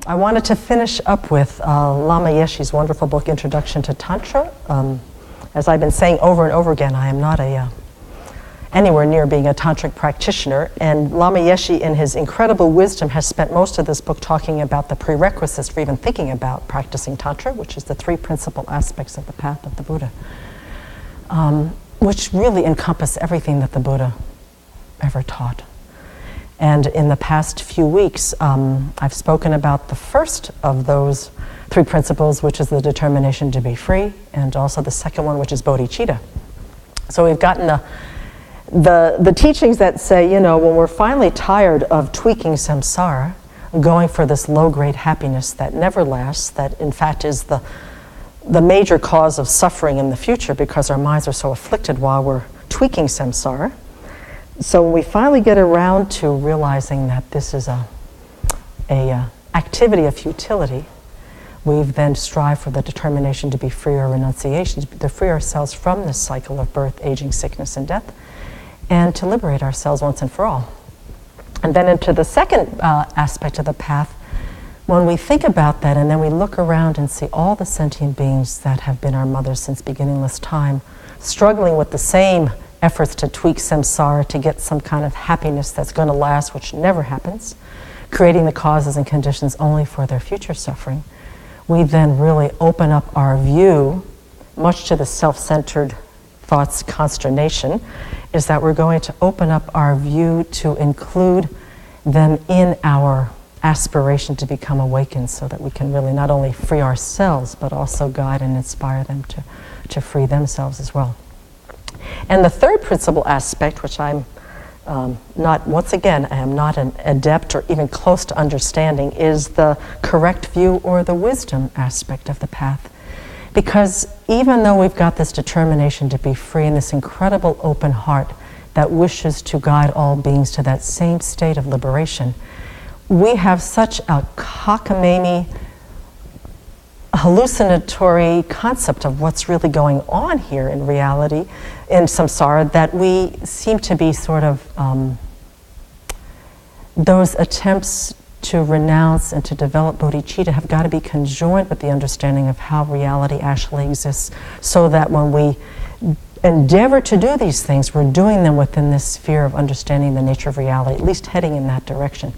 I wanted to finish up with Lama Yeshe's wonderful book, Introduction to Tantra. As I've been saying over and over again, I am not anywhere near being a tantric practitioner, and Lama Yeshe, in his incredible wisdom, has spent most of this book talking about the prerequisites for even thinking about practicing Tantra, which is the three principal aspects of the path of the Buddha, which really encompass everything that the Buddha ever taught. And in the past few weeks, I've spoken about the first of those three principles, which is the determination to be free, and also the second one, which is bodhicitta. So we've gotten the teachings that say, you know, when we're finally tired of tweaking samsara, going for this low-grade happiness that never lasts, that in fact is the major cause of suffering in the future because our minds are so afflicted while we're tweaking samsara. So when we finally get around to realizing that this is a activity of futility, we've then strive for the determination to be free, or renunciation, to free ourselves from this cycle of birth, aging, sickness, and death, and to liberate ourselves once and for all. And then into the second aspect of the path, when we think about that and then we look around and see all the sentient beings that have been our mothers since beginningless time, struggling with the same efforts to tweak samsara to get some kind of happiness that's going to last, which never happens, creating the causes and conditions only for their future suffering, we then really open up our view, much to the self-centered thought's consternation, is that we're going to open up our view to include them in our aspiration to become awakened, so that we can really not only free ourselves, but also guide and inspire them to free themselves as well. And the third principal aspect, which I'm not, once again, I am not an adept or even close to understanding, is the correct view or the wisdom aspect of the path. Because even though we've got this determination to be free and this incredible open heart that wishes to guide all beings to that same state of liberation, we have such a cockamamie, hallucinatory concept of what's really going on here in reality, in samsara, that we seem to be sort of those attempts to renounce and to develop bodhicitta have got to be conjoined with the understanding of how reality actually exists, so that when we endeavor to do these things, we're doing them within this sphere of understanding the nature of reality, at least heading in that direction.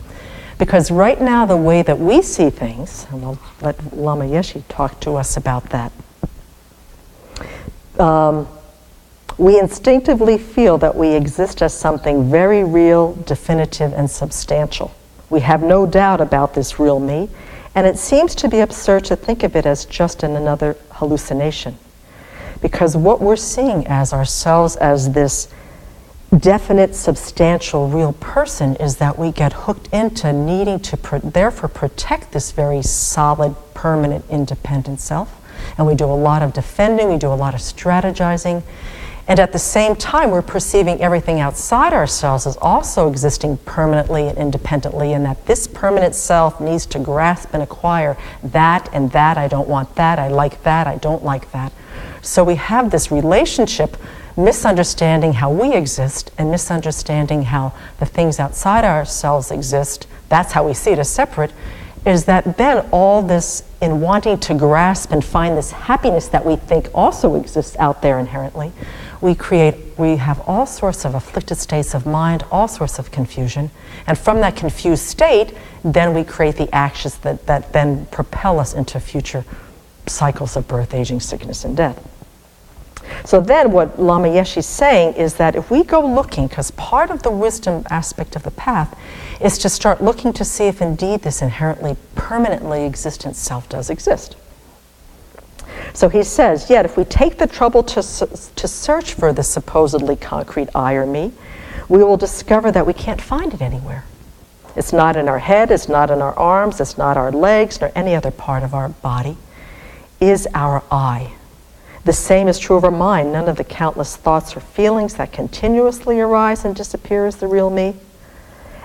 Because right now, the way that we see things, and I'll let Lama Yeshe talk to us about that, we instinctively feel that we exist as something very real, definitive, and substantial. We have no doubt about this real me, and it seems to be absurd to think of it as just another hallucination. Because what we're seeing as ourselves as this definite, substantial, real person is that we get hooked into needing to therefore protect this very solid, permanent, independent self. And we do a lot of defending, we do a lot of strategizing. And at the same time, we're perceiving everything outside ourselves as also existing permanently and independently, and that this permanent self needs to grasp and acquire that and that. I don't want that, I like that, I don't like that. So we have this relationship, misunderstanding how we exist and misunderstanding how the things outside ourselves exist. That's how we see it as separate. Is that then all this, in wanting to grasp and find this happiness that we think also exists out there inherently, we have all sorts of afflicted states of mind, all sorts of confusion, and from that confused state, then we create the actions that then propel us into future cycles of birth, aging, sickness, and death. So then what Lama Yeshe is saying is that if we go looking, because part of the wisdom aspect of the path is to start looking to see if indeed this inherently, permanently existent self does exist. So he says, yet if we take the trouble to search for the supposedly concrete I or me, we will discover that we can't find it anywhere. It's not in our head, it's not in our arms, it's not our legs, nor any other part of our body, is our I. The same is true of our mind. None of the countless thoughts or feelings that continuously arise and disappear is the real me.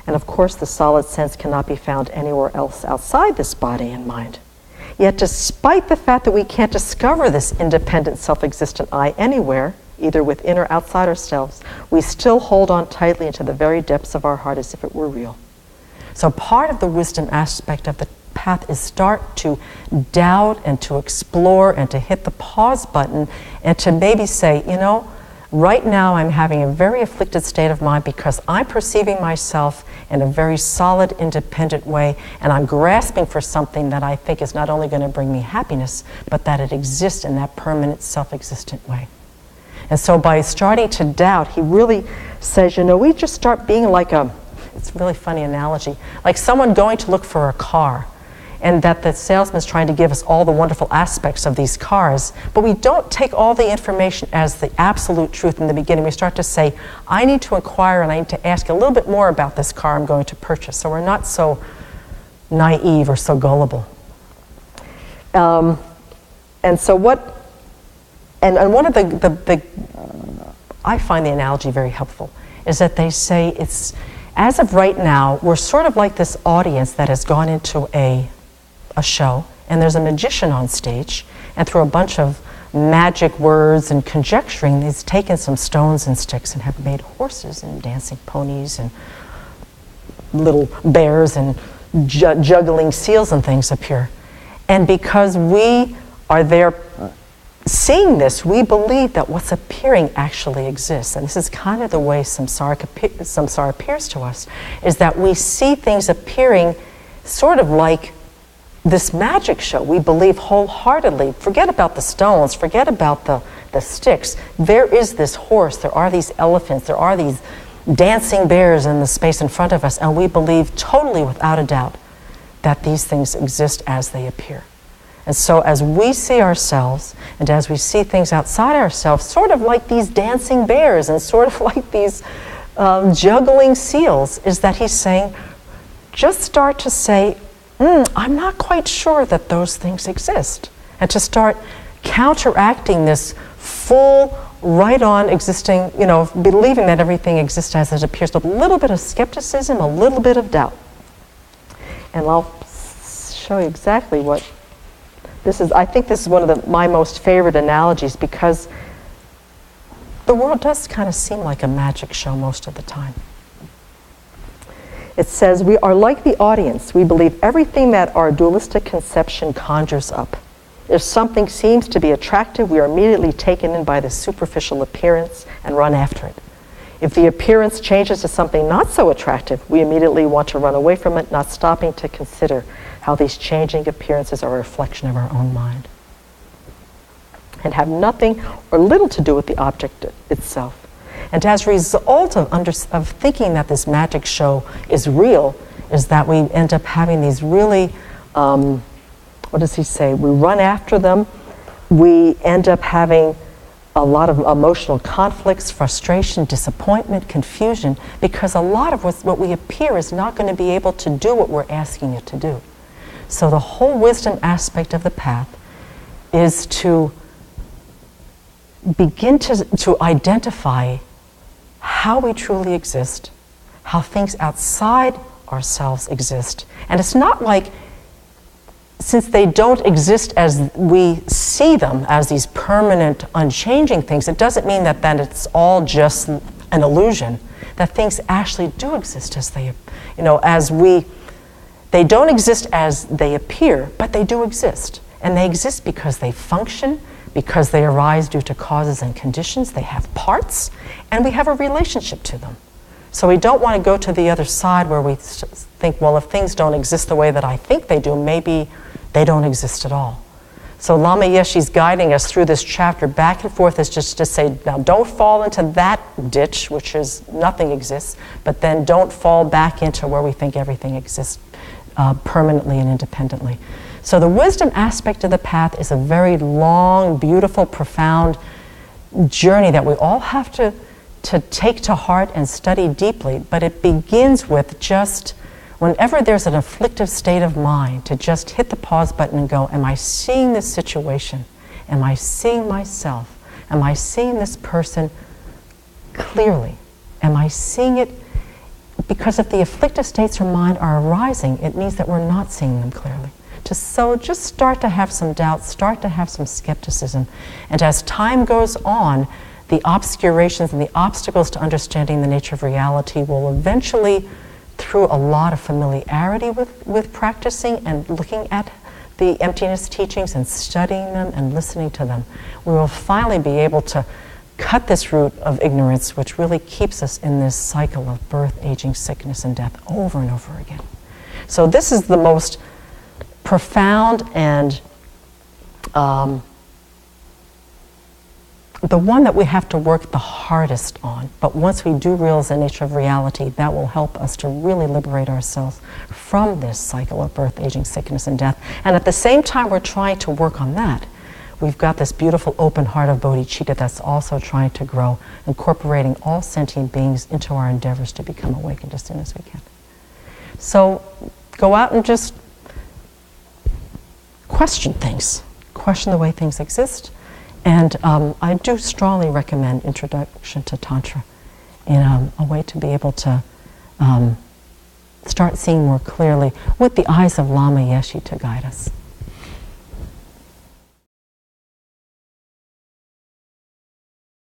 And of course, the solid sense cannot be found anywhere else outside this body and mind. Yet despite the fact that we can't discover this independent self-existent I anywhere, either within or outside ourselves, we still hold on tightly into the very depths of our heart as if it were real. So part of the wisdom aspect of the path is start to doubt and to explore and to hit the pause button and to maybe say, you know, right now I'm having a very afflicted state of mind because I'm perceiving myself in a very solid, independent way, and I'm grasping for something that I think is not only going to bring me happiness, but that it exists in that permanent, self-existent way. And so by starting to doubt, he really says, you know, we just start being like it's a really funny analogy, like someone going to look for a car, and that the salesman's trying to give us all the wonderful aspects of these cars, but we don't take all the information as the absolute truth in the beginning. We start to say, I need to inquire and I need to ask a little bit more about this car I'm going to purchase. So we're not so naive or so gullible. And so what, and one of the I find the analogy very helpful, is that they say it's, as of right now, we're sort of like this audience that has gone into a show, and there's a magician on stage, and through a bunch of magic words and conjecturing, he's taken some stones and sticks and have made horses and dancing ponies and little bears and juggling seals and things appear. And because we are there seeing this, we believe that what's appearing actually exists. And this is kind of the way samsara appears to us, is that we see things appearing sort of like this magic show. We believe wholeheartedly, forget about the stones, forget about the sticks. There is this horse, there are these elephants, there are these dancing bears in the space in front of us, and we believe totally without a doubt that these things exist as they appear. And so as we see ourselves, and as we see things outside ourselves, sort of like these dancing bears and sort of like these juggling seals, is that he's saying, just start to say, I'm not quite sure that those things exist. And to start counteracting this full, right-on existing, you know, believing that everything exists as it appears, with a little bit of skepticism, a little bit of doubt. And I'll show you exactly what this is. I think this is one of my most favorite analogies, because the world does kind of seem like a magic show most of the time. It says, we are like the audience. We believe everything that our dualistic conception conjures up. If something seems to be attractive, we are immediately taken in by the superficial appearance and run after it. If the appearance changes to something not so attractive, we immediately want to run away from it, not stopping to consider how these changing appearances are a reflection of our own mind and have nothing or little to do with the object itself. And as a result of thinking that this magic show is real, is that we end up having these really, what does he say? We run after them. We end up having a lot of emotional conflicts, frustration, disappointment, confusion, because a lot of what we appear is not going to be able to do what we're asking it to do. So the whole wisdom aspect of the path is to begin to identify how we truly exist, how things outside ourselves exist. And it's not like, since they don't exist as we see them, as these permanent, unchanging things, it doesn't mean that then it's all just an illusion, that things actually do exist as they, they don't exist as they appear, but they do exist. And they exist because they function, because they arise due to causes and conditions. They have parts, and we have a relationship to them. So we don't want to go to the other side where we think, well, if things don't exist the way that I think they do, maybe they don't exist at all. So Lama Yeshe's guiding us through this chapter back and forth is just to say, now don't fall into that ditch, which is nothing exists, but then don't fall back into where we think everything exists permanently and independently. So the wisdom aspect of the path is a very long, beautiful, profound journey that we all have to take to heart and study deeply, but it begins with just, whenever there's an afflictive state of mind, to just hit the pause button and go, am I seeing this situation? Am I seeing myself? Am I seeing this person clearly? Am I seeing it? Because if the afflictive states of mind are arising, it means that we're not seeing them clearly. So just start to have some doubt, start to have some skepticism. And as time goes on, the obscurations and the obstacles to understanding the nature of reality will eventually through a lot of familiarity with practicing and looking at the emptiness teachings and studying them and listening to them, we will finally be able to cut this root of ignorance, which really keeps us in this cycle of birth, aging, sickness, and death over and over again. So this is the most profound and the one that we have to work the hardest on. But once we do realize the nature of reality, that will help us to really liberate ourselves from this cycle of birth, aging, sickness, and death. And at the same time we're trying to work on that, we've got this beautiful open heart of bodhicitta that's also trying to grow, incorporating all sentient beings into our endeavors to become awakened as soon as we can. So go out and just question things, question the way things exist. And I do strongly recommend Introduction to Tantra in a way to be able to start seeing more clearly with the eyes of Lama Yeshe to guide us.